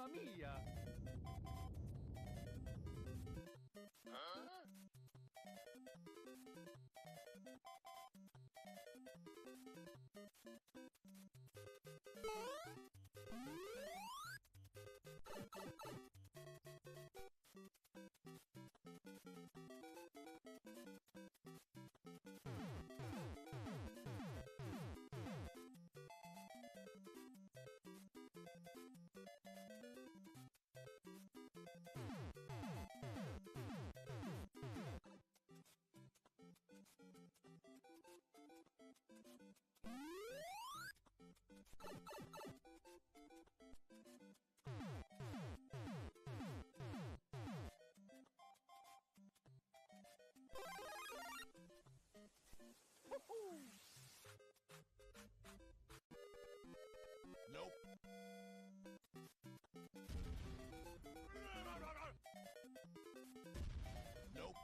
Mamma mia! Huh? Nope. Nope.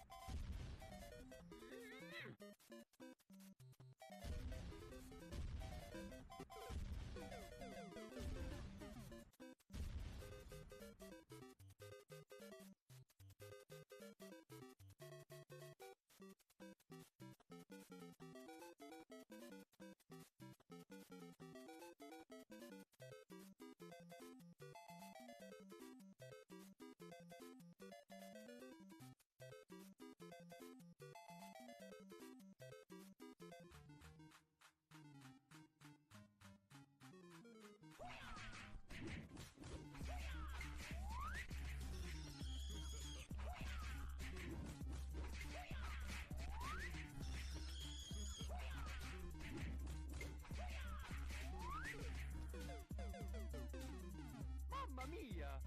Mamma mia!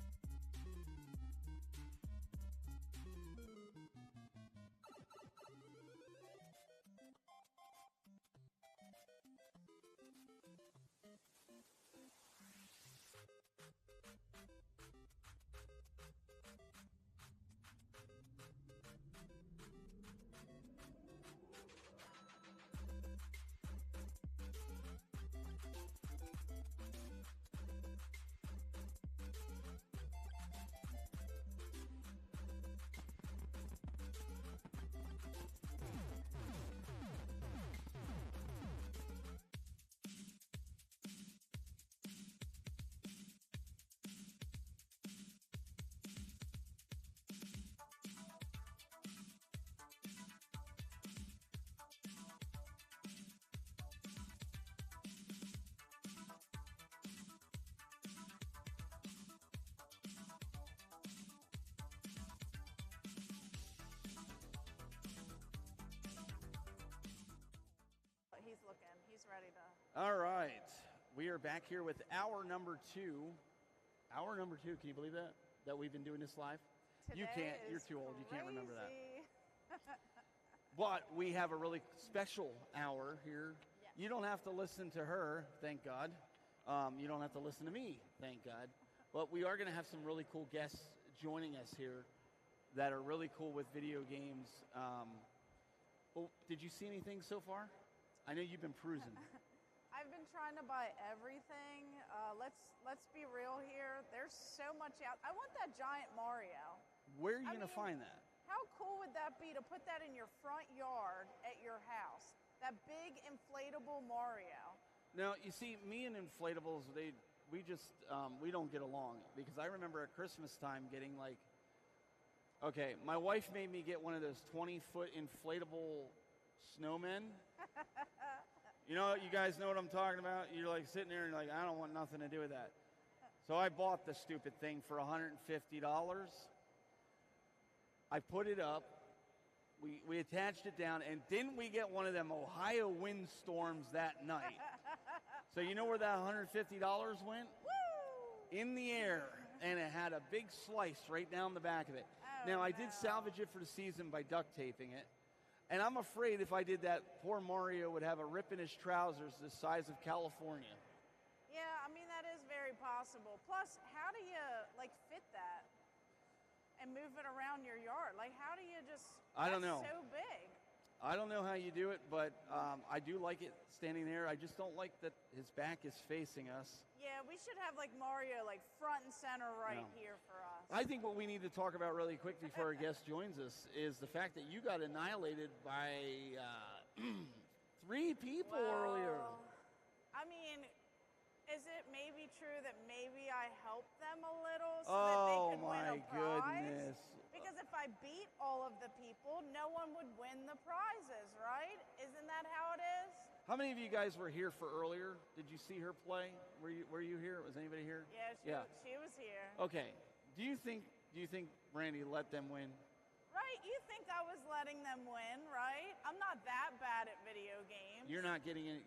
He's looking. He's ready to. All right. We are back here with hour number 2. Hour number 2. Can you believe that? That we've been doing this live? You can't. You're too old. You can't remember that. But we have a really special hour here. Yes. You don't have to listen to her, thank God. You don't have to listen to me, thank God. But we are going to have some really cool guests joining us here that are really cool with video games. Well, did you see anything so far? I know you've been perusing. I've been trying to buy everything. Let's be real here. There's so much out. I want that giant Mario. Where are you going to find that? How cool would that be to put that in your front yard at your house? That big inflatable Mario. Now, you see, me and inflatables, we don't get along. Because I remember at Christmas time getting okay, my wife made me get one of those 20-foot inflatable snowmen. You guys know what I'm talking about? You're sitting there and I don't want nothing to do with that. So I bought the stupid thing for $150. I put it up. We attached it down, and didn't we get one of them Ohio windstorms that night? So you know where that $150 went? Woo! In the air, and it had a big slice right down the back of it. Oh, now, I did salvage it for the season by duct taping it, and I'm afraid if I did that, poor Mario would have a rip in his trousers the size of California. Yeah, I mean, that is very possible. Plus, how do you, fit that and move it around your yard? How do you just... I don't know. That's so big. I don't know how you do it, but I do like it standing there. I just don't like that his back is facing us. Yeah, we should have like Mario, like front and center right No. here for us. I think what we need to talk about really quick before our guest joins us is the fact that you got annihilated by 3 people earlier. I mean, is it maybe true that maybe I helped them a little so that they could win a prize? Goodness. Because if I beat all of the people, no one would win the prizes, right? Isn't that how it is? How many of you guys were here for earlier? Did you see her play? Were you here? Was anybody here? Yeah, she was here. Okay. Do you think Randy let them win? Right, you think I was letting them win, right? I'm not that bad at video games. You're not getting in.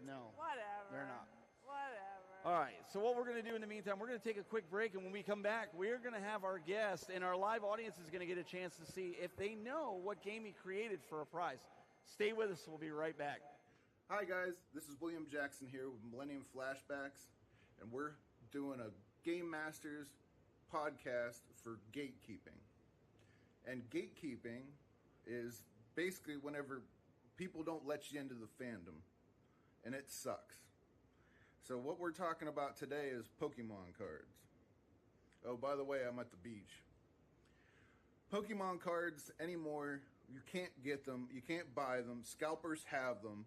No. Whatever. They're not. Whatever. All right, so what we're going to do in the meantime, we're going to take a quick break, and when we come back, we're going to have our guest, and our live audience is going to get a chance to see if they know what game he created for a prize. Stay with us. We'll be right back. Hi, guys. This is William Jackson here with Millennium Flashbacks, and we're doing a Game Masters podcast for gatekeeping. And gatekeeping is basically whenever people don't let you into the fandom, and it sucks. So what we're talking about today is Pokemon cards. Oh, by the way, I'm at the beach. Pokemon cards anymore, you can't get them, you can't buy them, scalpers have them.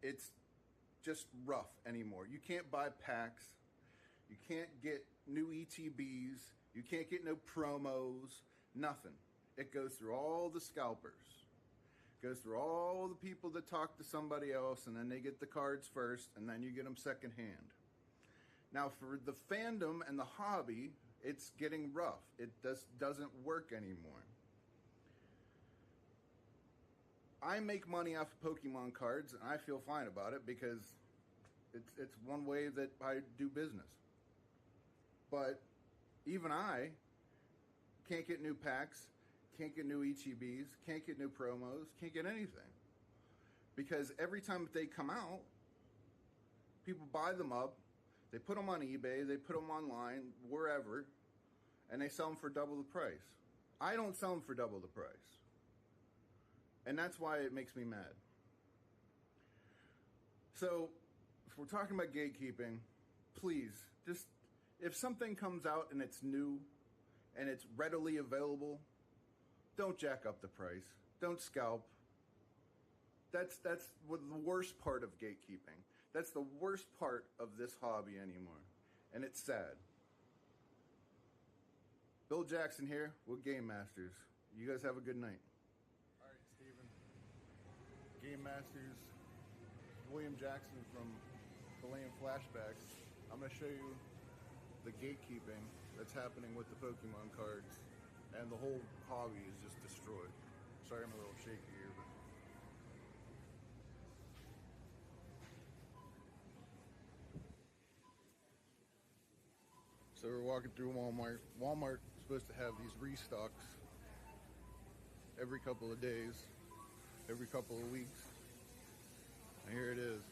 It's just rough anymore. You can't buy packs, you can't get new ETBs, you can't get no promos, nothing. It goes through all the scalpers. Goes through all the people that talk to somebody else, and then they get the cards first, and then you get them secondhand. Now, for the fandom and the hobby, it's getting rough. It doesn't work anymore. I make money off of Pokemon cards, and I feel fine about it because it's one way that I do business. But even I can't get new packs, can't get new ETBs, can't get new promos, can't get anything. Because every time they come out, people buy them up, they put them on eBay, they put them online, wherever, and they sell them for double the price. I don't sell them for double the price. And that's why it makes me mad. So, if we're talking about gatekeeping, please, just, if something comes out and it's new, and it's readily available, don't jack up the price. Don't scalp. That's what the worst part of gatekeeping. That's the worst part of this hobby anymore. And it's sad. Bill Jackson here with Game Masters. You guys have a good night. All right, Steven. Game Masters, William Jackson from Millennium Flashbacks. I'm going to show you the gatekeeping that's happening with the Pokemon cards. And the whole hobby is just destroyed. Sorry, I'm a little shaky here, but so we're walking through Walmart. Walmart is supposed to have these restocks every couple of days, every couple of weeks. And here it is.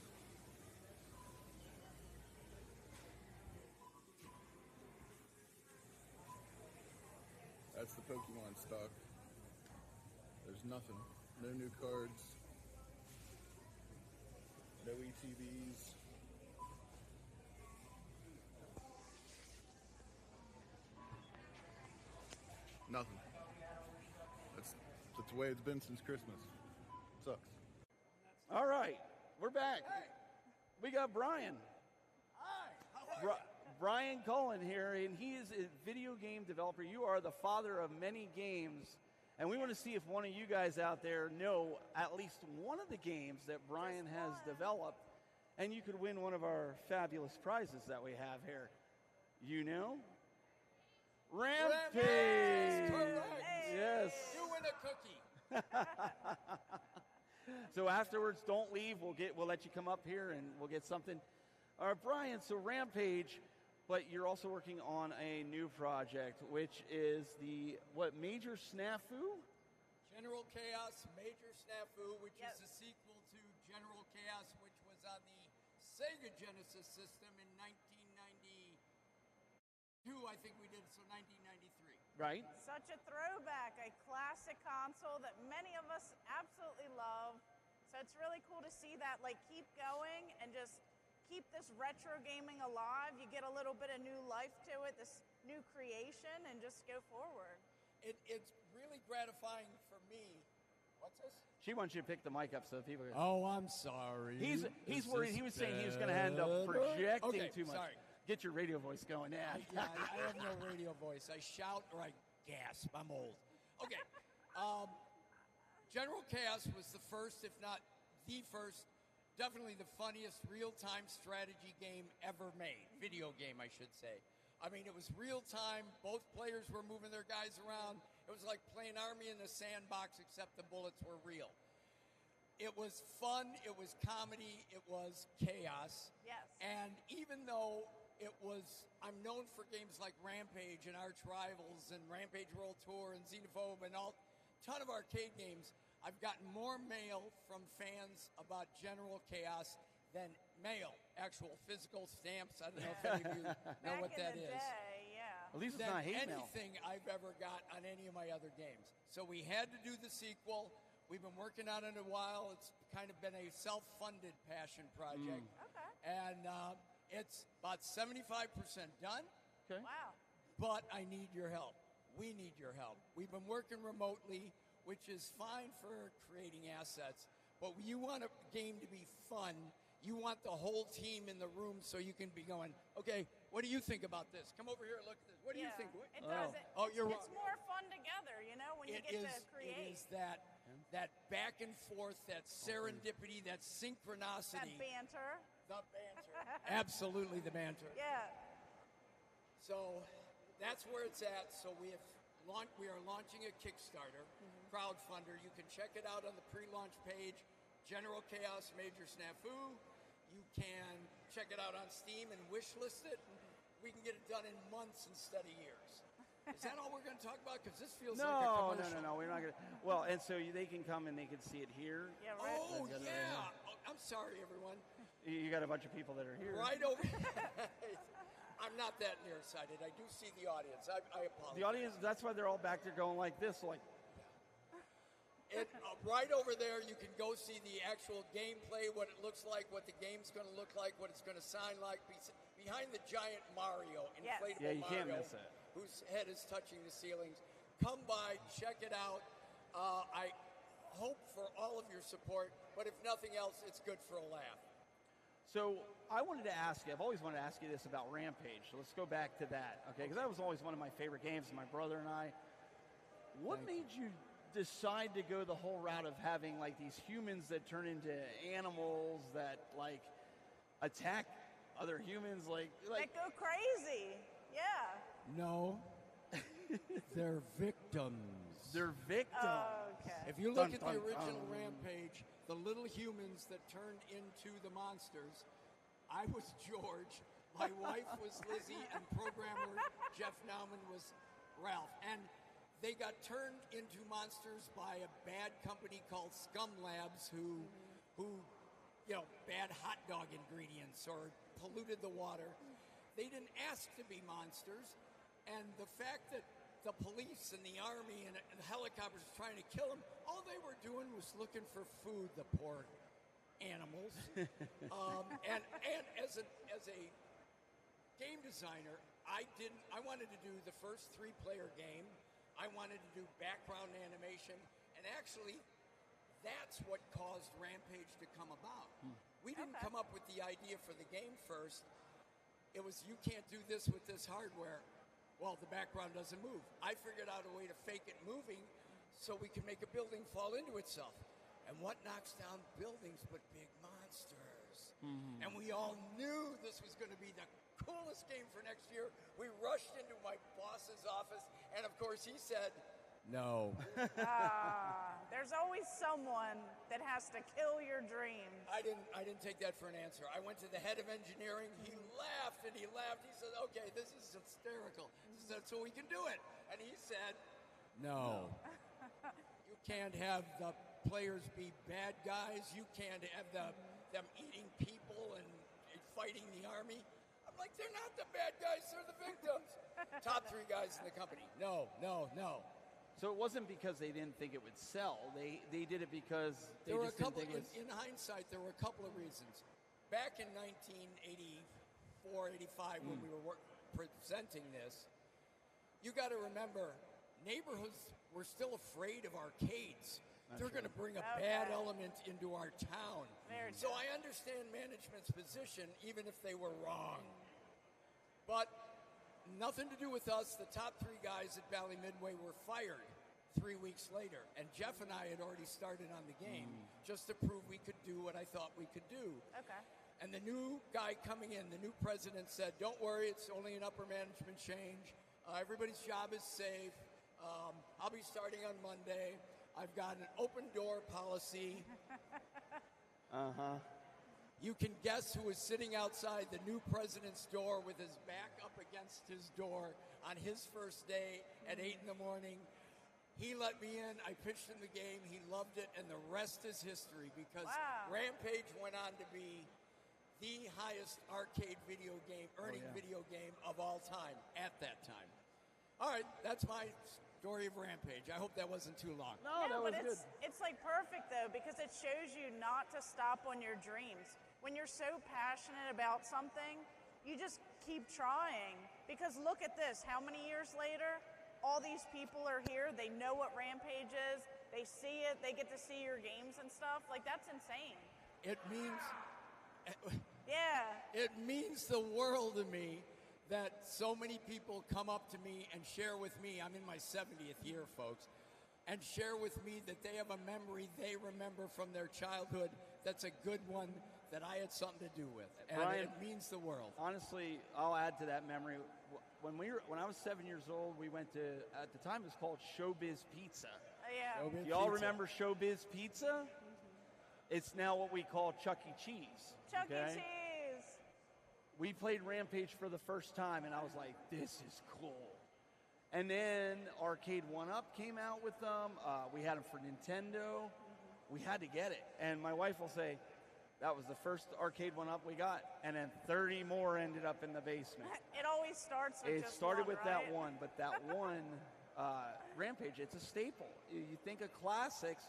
That's the Pokemon stock. There's nothing. No new cards. No ETBs. Nothing. That's the way it's been since Christmas. Sucks. All right, we're back. We got Brian. Hi, how are you? Brian Cullen here, and he is a video game developer. You are the father of many games, and we want to see if one of you guys out there know at least one of the games that Brian has developed, and you could win one of our fabulous prizes that we have here. You know? Rampage! Correct. Yes. You win a cookie. So afterwards, don't leave. We'll let you come up here, and we'll get something. All right, Brian, so Rampage, but you're also working on a new project, which is the, Major Snafu? General Chaos Major Snafu, which Yep. is a sequel to General Chaos, which was on the Sega Genesis system in 1992, I think we did, so 1993. Right. Such a throwback, a classic console that many of us absolutely love. So it's really cool to see that, like, keep going and just keep this retro gaming alive. You get a little bit of new life to it, this new creation, and just go forward. It's really gratifying for me. What's this? She wants you to pick the mic up so people can. Oh, I'm sorry. He's Is worried. this He was saying he was going to end up better? projecting Okay, too much. sorry. Get your radio voice going. Yeah. I have no radio voice. I shout or I gasp. I'm old. Okay. General Chaos was the first, if not the first, definitely the funniest real-time strategy game ever made. Video game, I should say. I mean, it was real-time. Both players were moving their guys around. It was like playing Army in the sandbox, except the bullets were real. It was fun. It was comedy. It was chaos. Yes. And even though I'm known for games like Rampage and Arch Rivals and Rampage World Tour and Xenophobe and a ton of arcade games, I've gotten more mail from fans about General Chaos than mail, actual physical stamps. I don't know if any of you know what that is. Back in the day, yeah. At least it's Than not hate mail. anything I've ever got on any of my other games. So we had to do the sequel. We've been working on it a while. It's kind of been a self-funded passion project. Okay. And it's about 75% done. Okay. Wow. But I need your help. We need your help. We've been working remotely, which is fine for creating assets. But you want a game to be fun. You want the whole team in the room so you can be going, okay, what do you think about this? Come over here and look at this. What do you think? What? It does. Oh, you're It's more fun together, you know, when you get to create. It is that back and forth, that serendipity, that synchronicity. That banter. The banter. Absolutely the banter. Yeah. So that's where it's at. So we are launching a Kickstarter, crowdfunder. You can check it out on the pre-launch page, General Chaos Major Snafu. You can check it out on Steam and wish list it. We can get it done in months instead of years. Is that all we're going to talk about? Because this feels like a commercial. No. We're not going to. Well, and so they can come and they can see it here. Yeah, right. Oh, yeah. Oh, I'm sorry, everyone. You got a bunch of people that are here. Right over. I'm not that nearsighted. I do see the audience. I apologize. The audience, that's why they're all back there going like this. Like, right over there, you can go see the actual gameplay, what it looks like, what the game's going to look like, what it's going to sound like. Behind the giant Mario, inflatable Yeah, you Mario, can't miss it. Whose head is touching the ceilings. Come by, check it out. I hope for all of your support, but if nothing else, it's good for a laugh. so I wanted to ask you, I've always wanted to ask you this about Rampage. So let's go back to that, okay? Because that was always one of my favorite games, my brother and I. What made you decide to go the whole route of having like these humans that turn into animals that like attack other humans, like That go crazy. Yeah. No, they're victims. they're victims? Oh, okay. If you look Dun, at the dun, original dun. Rampage, the little humans that turned into the monsters, I was George, my wife was Lizzie, and programmer Jeff Nauman was Ralph. And they got turned into monsters by a bad company called Scum Labs who bad hot dog ingredients or polluted the water. They didn't ask to be monsters, and the fact that the police and the army and the helicopters were trying to kill them, all they were doing was looking for food, the poor animals. And as a game designer, I wanted to do the first 3-player game. I wanted to do background animation, and actually, that's what caused Rampage to come about. We didn't come up with the idea for the game first. It was, you can't do this with this hardware. Well, the background doesn't move. I figured out a way to fake it moving so we can make a building fall into itself. And what knocks down buildings but big monsters? And we all knew this was going to be the coolest game for next year. We rushed into my boss's office, and of course he said, no. There's always someone that has to kill your dreams. I didn't take that for an answer. I went to the head of engineering. He laughed and he laughed. He said, okay, this is hysterical. He said, so we can do it. And he said, no. You can't have the players be bad guys. You can't have them eating people and fighting the army. I'm like, they're not the bad guys. They're the victims. Top 3 guys in the company. No. So it wasn't because they didn't think it would sell. They did it because they There were just a couple. didn't think In hindsight, there were a couple of reasons. Back in 1984, 85, when we were presenting this, you got to remember, neighborhoods were still afraid of arcades. They're going to bring a bad element into our town. So I understand management's position, even if they were wrong. But nothing to do with us. The top 3 guys at Valley Midway were fired 3 weeks later. And Jeff and I had already started on the game just to prove we could do what I thought we could do. Okay. And the new guy coming in, the new president said, don't worry, it's only an upper management change. Everybody's job is safe. I'll be starting on Monday. I've got an open door policy. You can guess who was sitting outside the new president's door with his back up against his door on his first day at 8 in the morning. He let me in. I pitched him the game. He loved it, and the rest is history because Rampage went on to be the highest arcade video game, video game of all time at that time. All right, that's my story of Rampage. I hope that wasn't too long. No, that was good. It's like perfect though because it shows you not to stop on your dreams. When you're so passionate about something, you just keep trying. Because look at this, how many years later, all these people are here, they know what Rampage is, they see it, they get to see your games and stuff. Like, that's insane. It means... Yeah. It means the world to me that so many people come up to me and share with me, I'm in my 70th year, folks, and share with me that they have a memory they remember from their childhood that's a good one that I had something to do with. And Brian, it means the world. Honestly, I'll add to that memory. When I was 7 years old, we went to, at the time it was called Showbiz Pizza. Yeah. Showbiz Do y'all Pizza. remember Showbiz Pizza? It's now what we call Chuck E. Cheese. Chuck E. okay? Cheese. We played Rampage for the first time, and I was like, this is cool. And then Arcade 1-Up came out with them. We had them for Nintendo. We had to get it. And my wife will say, that was the first Arcade 1-Up we got. And then 30 more ended up in the basement. It always starts with It just started one, with right? that one, but that one, Rampage, it's a staple. You think of classics,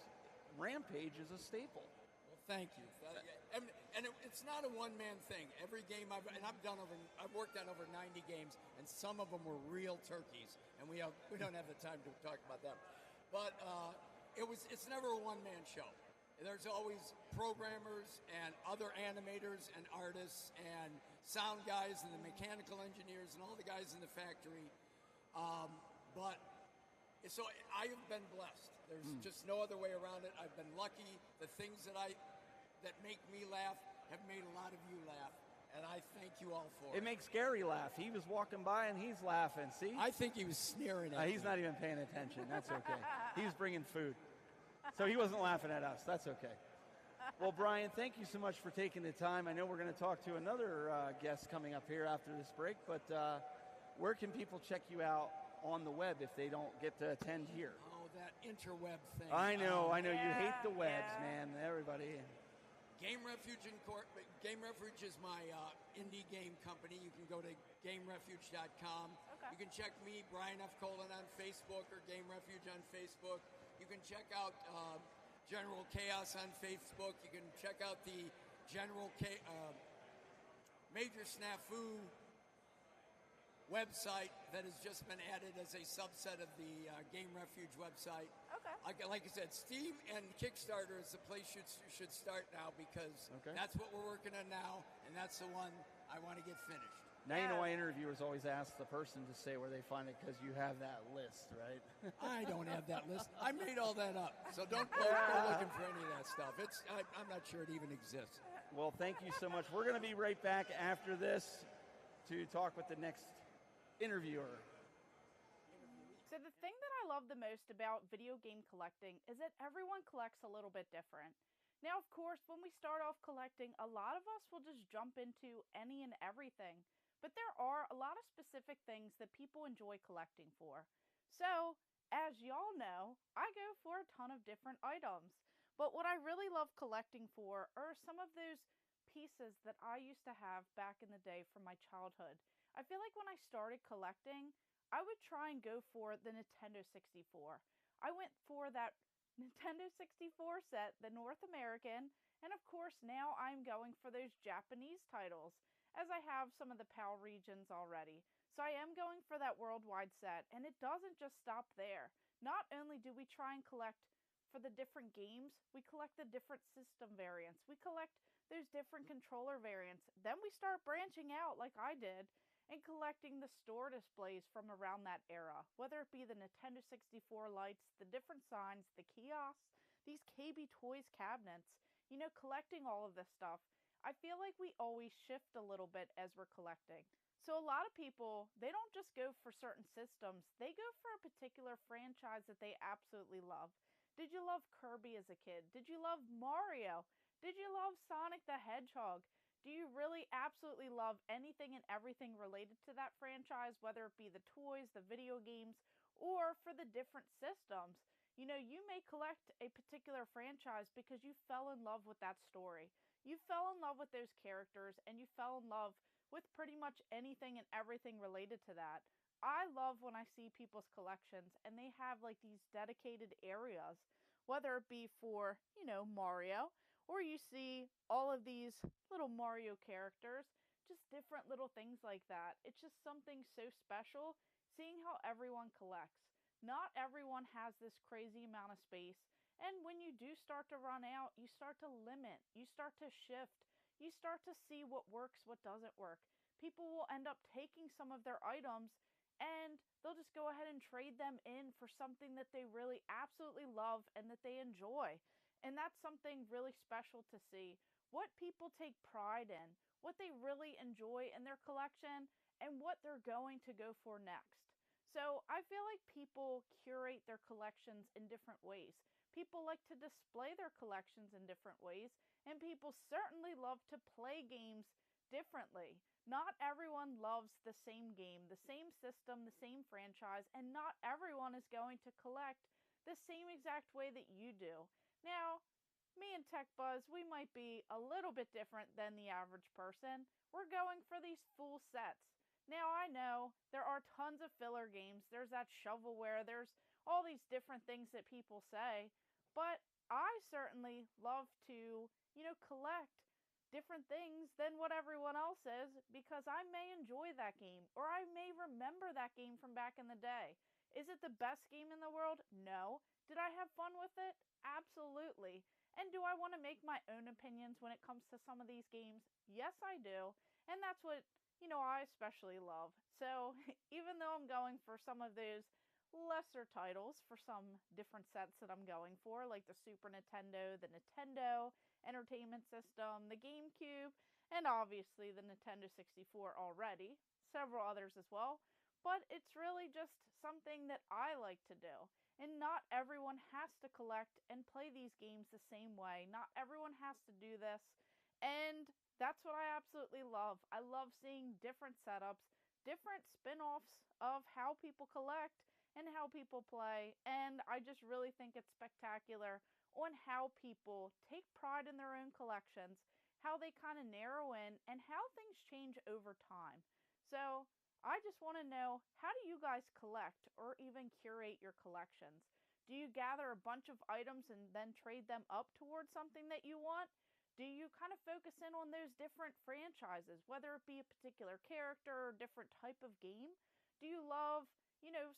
Rampage is a staple. Well, thank you. And it's not a one-man thing. Every game I've worked on over 90 games, and some of them were real turkeys, and we don't have the time to talk about them. But it's never a one-man show. There's always programmers and other animators and artists and sound guys and the mechanical engineers and all the guys in the factory. So I have been blessed. There's just no other way around it. I've been lucky. The things that make me laugh have made a lot of you laugh, and I thank you all for it. It makes Gary laugh. He was walking by and he's laughing. See? I think he was sneering at me. He's not even paying attention. That's okay. He's bringing food. So he wasn't laughing at us. That's okay. Well, Brian, thank you so much for taking the time. I know we're going to talk to another guest coming up here after this break, but where can people check you out on the web if they don't get to attend here? Oh, that interweb thing. I know. You Yeah, hate the webs, yeah. man. Everybody. Game Refuge Game Refuge is my indie game company. You can go to GameRefuge.com. Okay. You can check me, Brian F. Colin, on Facebook or Game Refuge on Facebook. You can check out General Chaos on Facebook. You can check out the Major Snafu website that has just been added as a subset of the Game Refuge website. Okay. Like I said, Steam and Kickstarter is the place you should start now because that's what we're working on now, and that's the one I want to get finished. Now you know why interviewers always ask the person to say where they find it because you have that list, right? I don't have that list. I made all that up, so don't go looking for any of that stuff. I'm not sure it even exists. Well, thank you so much. We're going to be right back after this to talk with the next interviewer. So the thing that I love the most about video game collecting is that everyone collects a little bit different. Now, of course, when we start off collecting, a lot of us will just jump into any and everything. But there are a lot of specific things that people enjoy collecting for. So, as y'all know, I go for a ton of different items. But what I really love collecting for are some of those pieces that I used to have back in the day from my childhood. I feel like when I started collecting, I would try and go for the Nintendo 64. I went for that Nintendo 64 set, the North American, and of course now I'm going for those Japanese titles, as I have some of the PAL regions already. So I am going for that worldwide set, and it doesn't just stop there. Not only do we try and collect for the different games, we collect the different system variants. We collect those different controller variants. Then we start branching out like I did and collecting the store displays from around that era, whether it be the Nintendo 64 lights, the different signs, the kiosks, these KB Toys cabinets, collecting all of this stuff. I feel like we always shift a little bit as we're collecting. So a lot of people, they don't just go for certain systems, they go for a particular franchise that they absolutely love. Did you love Kirby as a kid? Did you love Mario? Did you love Sonic the Hedgehog? Do you really absolutely love anything and everything related to that franchise, whether it be the toys, the video games, or for the different systems? You may collect a particular franchise because you fell in love with that story. You fell in love with those characters, and you fell in love with pretty much anything and everything related to that. I love when I see people's collections and they have like these dedicated areas, whether it be for, Mario, or you see all of these little Mario characters, just different little things like that. It's just something so special seeing how everyone collects. Not everyone has this crazy amount of space, and when you do start to run out, you start to limit, you start to shift, you start to see what works, what doesn't work. People will end up taking some of their items and they'll just go ahead and trade them in for something that they really absolutely love and that they enjoy. And that's something really special to see. What people take pride in, what they really enjoy in their collection, and what they're going to go for next. So I feel like people curate their collections in different ways. People like to display their collections in different ways, and people certainly love to play games differently. Not everyone loves the same game, the same system, the same franchise, and not everyone is going to collect the same exact way that you do. Now, me and Tech Buzz, we might be a little bit different than the average person. We're going for these full sets. Now, I know there are tons of filler games. There's that shovelware. There's all these different things that people say. But I certainly love to, collect different things than what everyone else is, because I may enjoy that game, or I may remember that game from back in the day. Is it the best game in the world? No. Did I have fun with it? Absolutely. And do I want to make my own opinions when it comes to some of these games? Yes, I do. And that's what, I especially love. So even though I'm going for some of those lesser titles for some different sets that I'm going for, like the Super Nintendo, the Nintendo Entertainment System, the GameCube, and obviously the Nintendo 64 already, several others as well, but it's really just something that I like to do. And not everyone has to collect and play these games the same way. Not everyone has to do this, and that's what I absolutely love. I love seeing different setups, different spin-offs of how people collect and how people play, and I just really think it's spectacular on how people take pride in their own collections, how they kind of narrow in, and how things change over time. So I just want to know, how do you guys collect or even curate your collections? Do you gather a bunch of items and then trade them up towards something that you want? Do you kind of focus in on those different franchises, whether it be a particular character or different type of game? Do you love,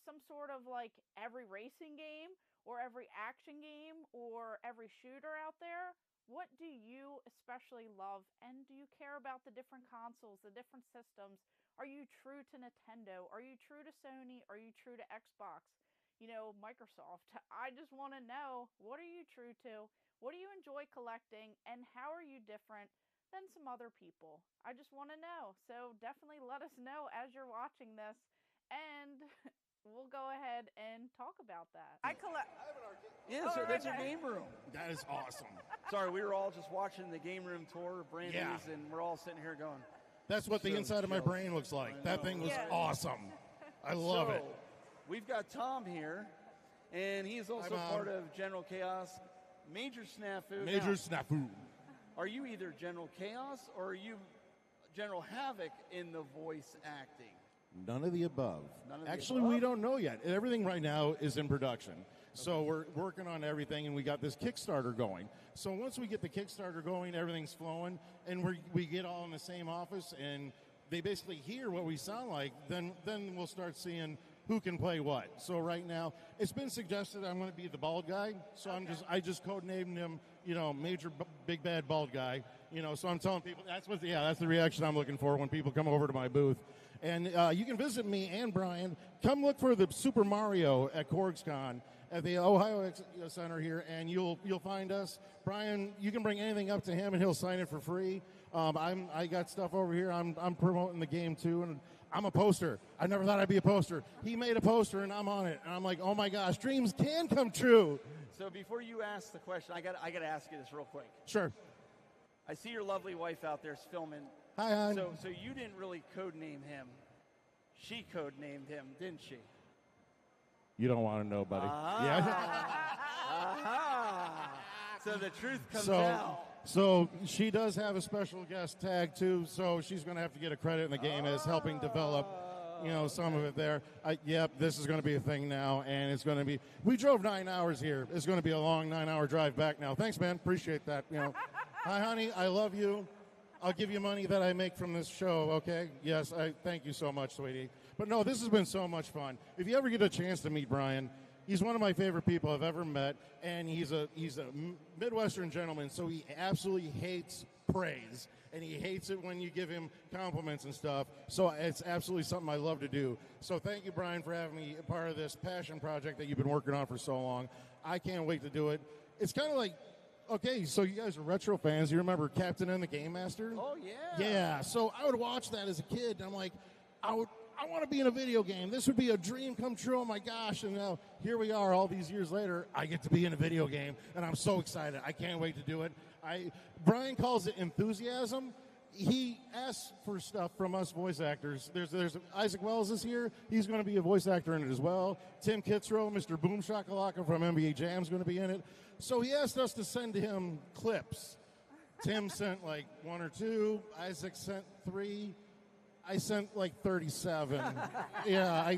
some sort of like every racing game or every action game or every shooter out there? What do you especially love, and do you care about the different consoles, the different systems? Are you true to Nintendo? Are you true to Sony? Are you true to Xbox? Microsoft. I just want to know, what are you true to? What do you enjoy collecting, and how are you different than some other people? I just want to know. So definitely let us know as you're watching this, and we'll go ahead and talk about that. I collect. Yeah, so that's your game room. That is awesome. Sorry, we were all just watching the game room tour of Brandy's, Yeah. and we're all sitting here going, That's what the So inside of my jealous. brain looks like. I That know. thing was Yeah. awesome. I love so, it. We've got Tom here, and he's also Mom. part of General Chaos. Major snafu. Major Now, snafu. are you either General Chaos or are you General Havoc in the voice acting? None of the above. None of the Actually, above? we don't know yet. Everything right now is in production. So we're working on everything, and we got this Kickstarter going. So once we get the Kickstarter going, everything's flowing, and we get all in the same office, and they basically hear what we sound like, then we'll start seeing who can play what. So right now, it's been suggested I'm going to be the bald guy. So I just codenamed him, Major Big Bad Bald Guy. So I'm telling people that's the reaction I'm looking for when people come over to my booth. And you can visit me and Brian. Come look for the Super Mario at CORGSCON at the Ohio Center here, and you'll find us. Brian, you can bring anything up to him, and he'll sign it for free. I got stuff over here. I'm promoting the game too, and I'm a poster. I never thought I'd be a poster. He made a poster, and I'm on it. And I'm like, oh my gosh, dreams can come true. So before you ask the question, I got to ask you this real quick. Sure. I see your lovely wife out there filming. Hi, hon. So you didn't really codename him. She codenamed him, didn't she? You don't want to know, buddy. So the truth comes out. So she does have a special guest tag too. So she's going to have to get a credit in the game as helping develop, some of it there. This is going to be a thing now, and it's going to be. We drove 9 hours here. It's going to be a long 9-hour drive back now. Thanks, man. Appreciate that. Hi, honey. I love you. I'll give you money that I make from this show. Okay? Yes. I thank you so much, sweetie. But no, this has been so much fun. If you ever get a chance to meet Brian, he's one of my favorite people I've ever met, and he's a Midwestern gentleman, so he absolutely hates praise, and he hates it when you give him compliments and stuff. So it's absolutely something I love to do. So thank you, Brian, for having me a part of this passion project that you've been working on for so long. I can't wait to do it. It's kind of like, okay, so you guys are retro fans. You remember Captain and the Game Master? Oh, yeah. Yeah, so I would watch that as a kid, and I'm like, I want to be in a video game. This would be a dream come true. Oh, my gosh. And now here we are all these years later. I get to be in a video game, and I'm so excited. I can't wait to do it. Brian calls it enthusiasm. He asks for stuff from us voice actors. There's Isaac Wells is here. He's going to be a voice actor in it as well. Tim Kitzrow, Mr. Boom Shakalaka from NBA Jam is going to be in it. So he asked us to send him clips. Tim sent like 1 or 2. Isaac sent 3. I sent like 37. Yeah,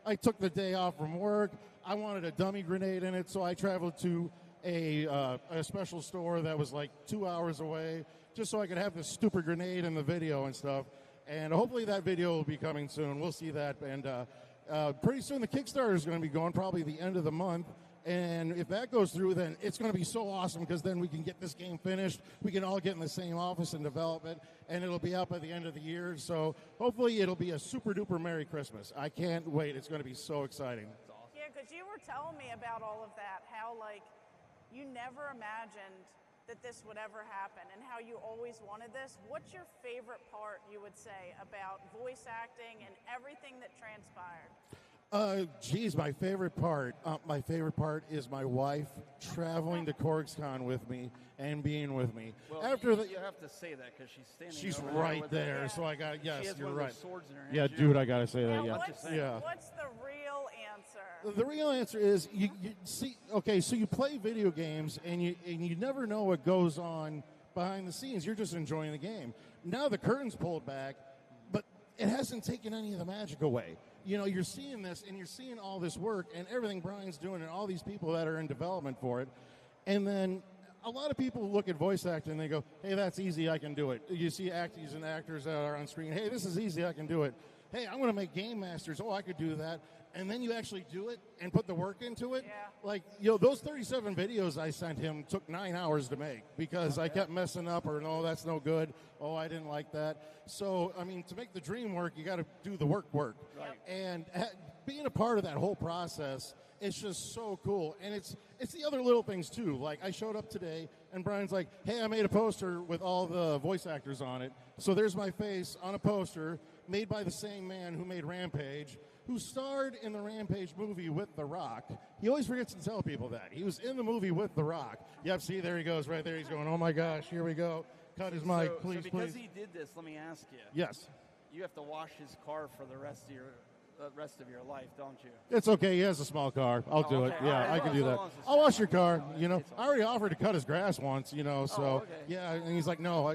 I took the day off from work. I wanted a dummy grenade in it, so I traveled to a special store that was like 2 hours away, just so I could have this stupid grenade in the video and stuff. And hopefully that video will be coming soon. We'll see that. And pretty soon the Kickstarter is going to be going, probably the end of the month. And if that goes through, then it's going to be so awesome, because then we can get this game finished. We can all get in the same office and develop it, and it'll be out by the end of the year. So hopefully it'll be a super-duper Merry Christmas. I can't wait. It's going to be so exciting. Yeah, because you were telling me about all of that, how, you never imagined that this would ever happen, and how you always wanted this. What's your favorite part, you would say, about voice acting and everything that transpired? My favorite part. My favorite part is my wife traveling to CORGSCON with me and being with me. Well, you have to say that because she's standing. She's over right there. there, so I got. Yes, she has you're one right. Of those swords in her hand. Yeah, dude, I gotta say that. Now, Yeah. What's the real answer? The real answer is you see. Okay, so you play video games and you never know what goes on behind the scenes. You're just enjoying the game. Now the curtain's pulled back, but it hasn't taken any of the magic away. You're seeing this, and you're seeing all this work and everything Brian's doing and all these people that are in development for it. And then a lot of people look at voice acting and they go, hey, that's easy, I can do it. You see actors and actors that are on screen, hey, this is easy, I can do it. Hey, I'm going to make Game Masters. Oh, I could do that. And then you actually do it and put the work into it. Yeah. Those 37 videos I sent him took 9 hours to make, because I kept messing up, or no, that's no good. Oh, I didn't like that. So, to make the dream work, you got to do the work. Right. And being a part of that whole process, it's just so cool. And it's the other little things too. Like, I showed up today and Brian's like, hey, I made a poster with all the voice actors on it. So there's my face on a poster made by the same man who made Rampage, who starred in the Rampage movie with The Rock. He always forgets to tell people that. He was in the movie with The Rock. Yep, see, there he goes right there. He's going, oh my gosh, here we go. Cut his mic, please, so because please. he did this, let me ask you. Yes. You have to wash his car for the rest of your life, don't you? It's okay. He has a small car. I'll do it. Okay. Yeah, Right. I can do that. I'll wash your car. I already offered to cut his grass once. So okay. yeah. And he's like, no,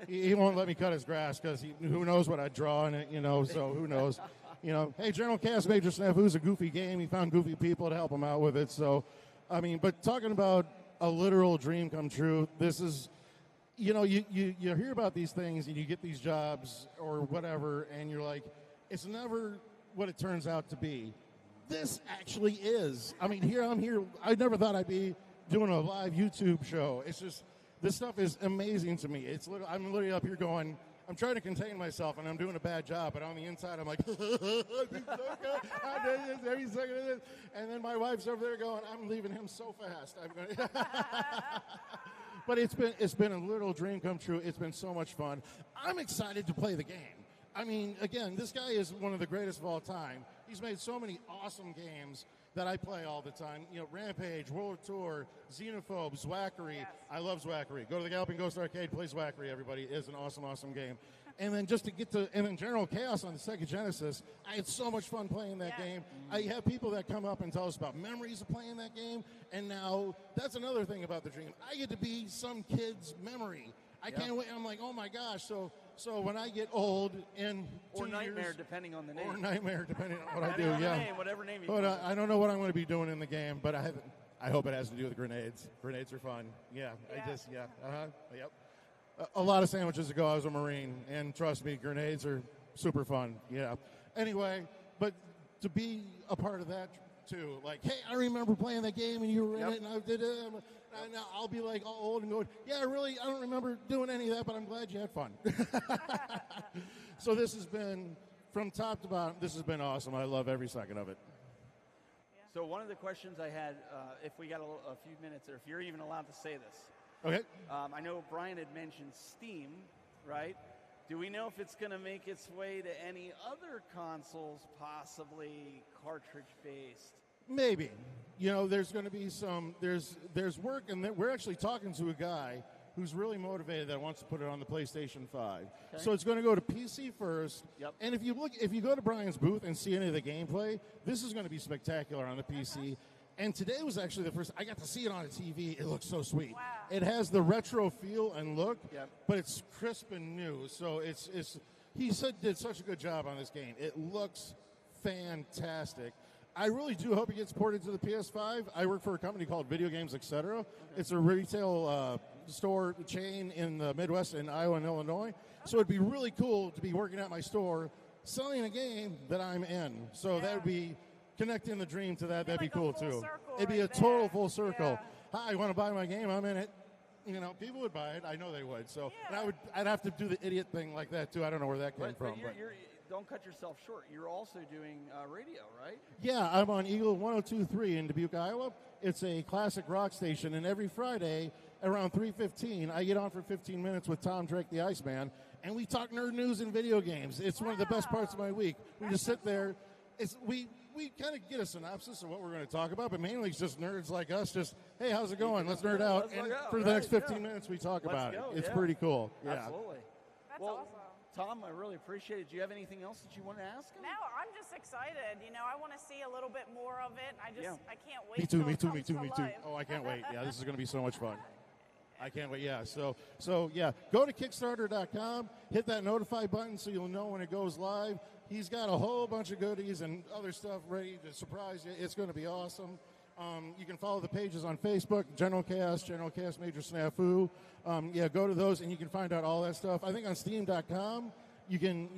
he won't let me cut his grass because who knows what I draw in it. So who knows? hey, General Cast Major Snafu's a goofy game. He found goofy people to help him out with it. So, I mean, but talking about a literal dream come true, this is, you hear about these things and you get these jobs or whatever, and you're like, it's never what it turns out to be. This actually is. I mean, I'm here. I never thought I'd be doing a live YouTube show. It's just, this stuff is amazing to me. I'm literally up here going, I'm trying to contain myself, and I'm doing a bad job. But on the inside, I'm like, I did this every second of this. And then my wife's over there going, I'm leaving him so fast. But it's been a little dream come true. It's been so much fun. I'm excited to play the game. I mean, again, this guy is one of the greatest of all time. He's made so many awesome games that I play all the time. Rampage, World Tour, Xenophobe, Zwackery. Yes. I love Zwackery. Go to the Galloping Ghost Arcade, play Zwackery, everybody. It is an awesome, awesome game. And then and then General Chaos on the Sega Genesis, I had so much fun playing that game. I have people that come up and tell us about memories of playing that game, and now that's another thing about the dream. I get to be some kid's memory. I can't wait. I'm like, oh my gosh. So when I get old in 2 or Nightmare, years, depending on the name. Or Nightmare, depending on what I do. Name, whatever name you But I don't know what I'm going to be doing in the game, but I hope it has to do with grenades. Grenades are fun. Yep. A lot of sandwiches ago, I was a Marine, and trust me, grenades are super fun. Yeah. Anyway, but to be a part of that too, like, hey, I remember playing that game, and you were in it, and I did it. And I'll be like all old and going, yeah, really, I don't remember doing any of that, but I'm glad you had fun. So this has been, from top to bottom, this has been awesome. I love every second of it. So one of the questions I had, if we got a few minutes, or if you're even allowed to say this. Okay. I know Brian had mentioned Steam, right? Do we know if it's going to make its way to any other consoles, possibly cartridge-based? Maybe. There's going to be there's work, and we're actually talking to a guy who's really motivated that wants to put it on the PlayStation 5. Okay. So it's going to go to PC first. Yep. And if you go to Brian's booth and see any of the gameplay, this is going to be spectacular on the PC. And today was actually the first, I got to see it on a TV. It looks so sweet. Wow. It has the retro feel and look, but it's crisp and new. So he did such a good job on this game. It looks fantastic. I really do hope it gets ported to the PS5. I work for a company called Video Games Etc. Okay. It's a retail store chain in the Midwest in Iowa and Illinois. So it'd be really cool to be working at my store selling a game that I'm in. So that would be connecting the dream to that. That'd be cool too. It'd be a total full circle. Yeah. Hi, you want to buy my game? I'm in it. People would buy it. I know they would. So and I'd have to do the idiot thing like that too. I don't know where that came from. But don't cut yourself short. You're also doing radio, right? Yeah, I'm on Eagle 102.3 in Dubuque, Iowa. It's a classic rock station, and every Friday around 3:15, I get on for 15 minutes with Tom Drake, the Iceman, and we talk nerd news and video games. It's one of the best parts of my week. We just sit there. We kind of get a synopsis of what we're going to talk about, but mainly it's just nerds like us. Just, hey, how's it going? Let's nerd out. And for the next 15 minutes, we talk about it. It's pretty cool. Yeah. Absolutely. That's awesome. Tom, I really appreciate it. Do you have anything else that you want to ask him? No, I'm just excited. I want to see a little bit more of it. I can't wait. Me too. Oh, I can't wait. Yeah, this is going to be so much fun. I can't wait. Yeah. So go to Kickstarter.com, hit that notify button so you'll know when it goes live. He's got a whole bunch of goodies and other stuff ready to surprise you. It's going to be awesome. You can follow the pages on Facebook, General Chaos Major Snafu. Go to those and you can find out all that stuff. I think on Steam.com, you can,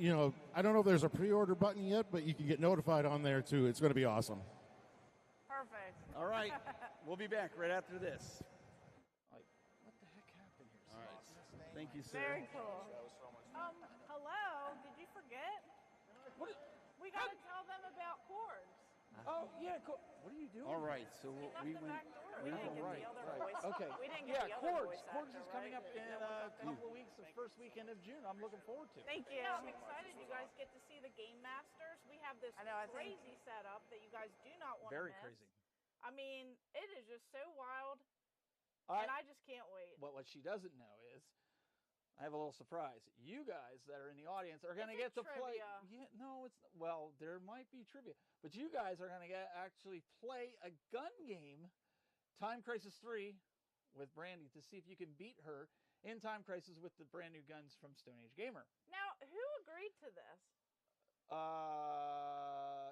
I don't know if there's a pre-order button yet, but you can get notified on there too. It's going to be awesome. Perfect. All right. We'll be back right after this. What the heck happened here? All right. Thank you, sir. Very cool. Hello. Did you forget? We got to tell them about Corgs. Oh, yeah, cool. What are you doing? All right, so we went. We didn't get the other voice. Okay. We didn't get the other voice. Corgs is coming up in a couple of weeks, the first weekend of June. I'm looking forward to it. Thank you. I'm excited you guys get to see the Game Masters. We have this crazy setup that you guys do not want to miss. Very crazy. I mean, it is just so wild, and I just can't wait. What she doesn't know is, I have a little surprise. You guys that are in the audience are going to get to play. Yeah, no, there might be trivia, but you guys are going to actually play a gun game, Time Crisis 3, with Brandy to see if you can beat her in Time Crisis with the brand new guns from Stone Age Gamer. Now, who agreed to this?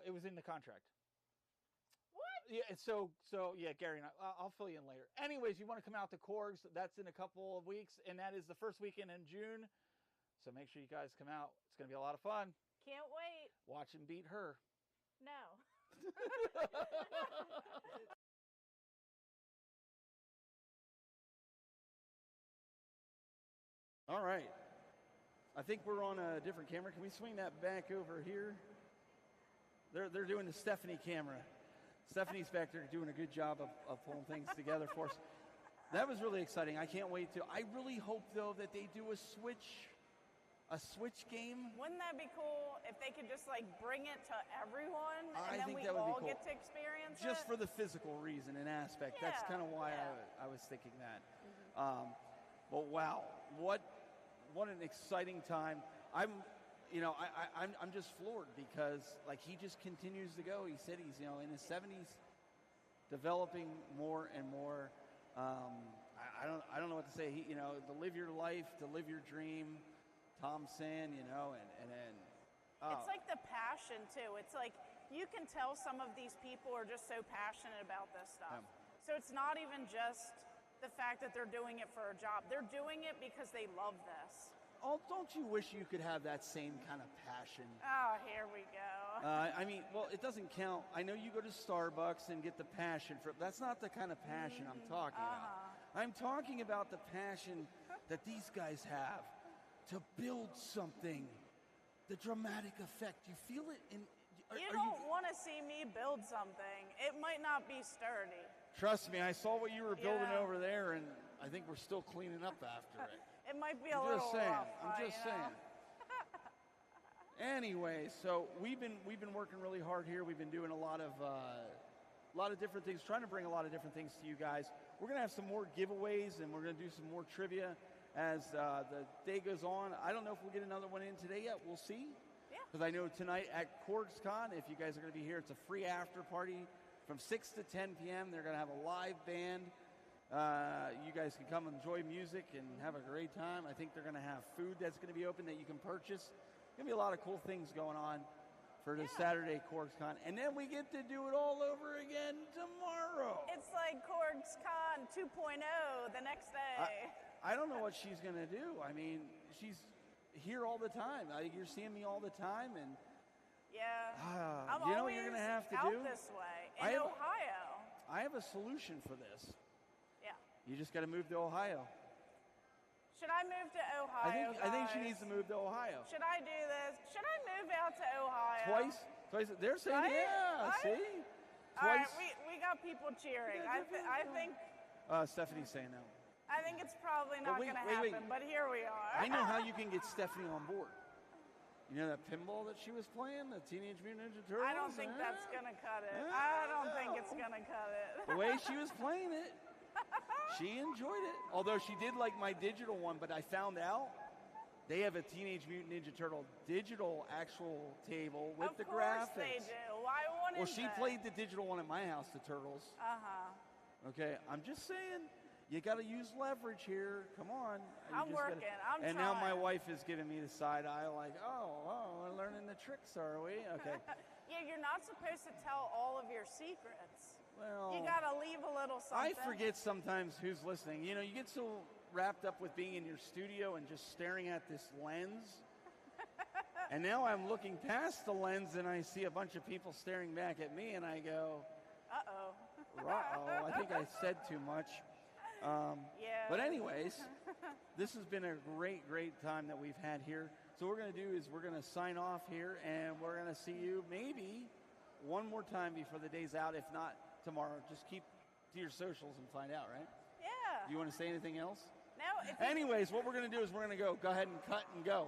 It was in the contract. What? Yeah, so yeah, Gary and I'll fill you in later. Anyways, you want to come out to Corgs? That's in a couple of weeks, and that is the first weekend in June. So make sure you guys come out. It's going to be a lot of fun. Can't wait. Watch him beat her. No. All right. I think we're on a different camera. Can we swing that back over here? They're doing the Stephanie camera. Stephanie's back there doing a good job of pulling things together for us. That was really exciting. I can't wait to. I really hope, though, that they do a Switch game. Wouldn't that be cool if they could just like bring it to everone and then we that would all be cool. get to experience Just it? for the physical reason and aspect. Yeah, That's kind of why yeah. I was thinking that. But wow, what an exciting time. I'm just floored because like he just continues to go. He said he's in his 70s, developing more and more. I don't know what to say. To live your life, to live your dream. Tom saying, and then. It's like the passion too. It's like you can tell some of these people are just so passionate about this stuff. Yeah. So it's not even just the fact that they're doing it for a job. They're doing it because they love this. Oh, don't you wish you could have that same kind of passion? Oh, here we go. It doesn't count. I know you go to Starbucks and get the passion for it. That's not the kind of passion I'm talking about. I'm talking about the passion that these guys have to build something. The dramatic effect. You feel it in... You don't want to see me build something. It might not be sturdy. Trust me, I saw what you were building over there, and I think we're still cleaning up after it. It might be a little rough. I'm just saying. Anyway, so we've been working really hard here. We've been doing a lot of different things, trying to bring a lot of different things to you guys. We're going to have some more giveaways, and we're going to do some more trivia as the day goes on. I don't know if we'll get another one in today yet. We'll see. Yeah. Because I know tonight at CORGSCON, if you guys are going to be here, it's a free after party from 6 to 10 p.m. They're going to have a live band. You guys can come and enjoy music and have a great time. I think they're going to have food that's going to be open that you can purchase. There's going to be a lot of cool things going on for the Saturday CORGSCON. And then we get to do it all over again tomorrow. It's like CORGSCON 2.0 the next day. I don't know what she's going to do. I mean, she's here all the time. You're seeing me all the time. And I'm you know always what you're going to have to out do? this way in Ohio. I have a solution for this. Yeah. You just got to move to Ohio. Should I move to Ohio? I think she guys? needs to move to Ohio. Should I do this? Should I move out to Ohio? Twice. They're saying, Right? yeah, Right? see? All right, Twice. we got people cheering. I think Stephanie's saying no. I think it's probably not wait, going to wait, happen, wait. but here we are. I know how you can get Stephanie on board. You know that pinball that she was playing, the Teenage Mutant Ninja Turtles? I don't think that's going to cut it. I don't think it's going to cut it. The way she was playing it, she enjoyed it. Although she did like my digital one, but I found out they have a Teenage Mutant Ninja Turtle digital actual table with the graphics. Of course they do. Why wouldn't Well, she they? played the digital one at my house, the Turtles. Okay, I'm just saying, you got to use leverage here. Come on. I'm working. I'm and trying. now my wife is giving me the side eye like, we're learning the tricks, are we? Okay. Yeah, you're not supposed to tell all of your secrets. Well, You got to leave a little something. I forget sometimes who's listening. You know, you get so wrapped up with being in your studio and just staring at this lens. And now I'm looking past the lens and I see a bunch of people staring back at me and I go, I think I said too much. Yeah. But anyways, this has been a great, great time that we've had here. So what we're going to do is we're going to sign off here, and we're going to see you maybe one more time before the day's out. If not, tomorrow. Just keep to your socials and find out, right? Yeah. You want to say anything else? No. Anyways, what we're going to do is we're going to go ahead and cut and go.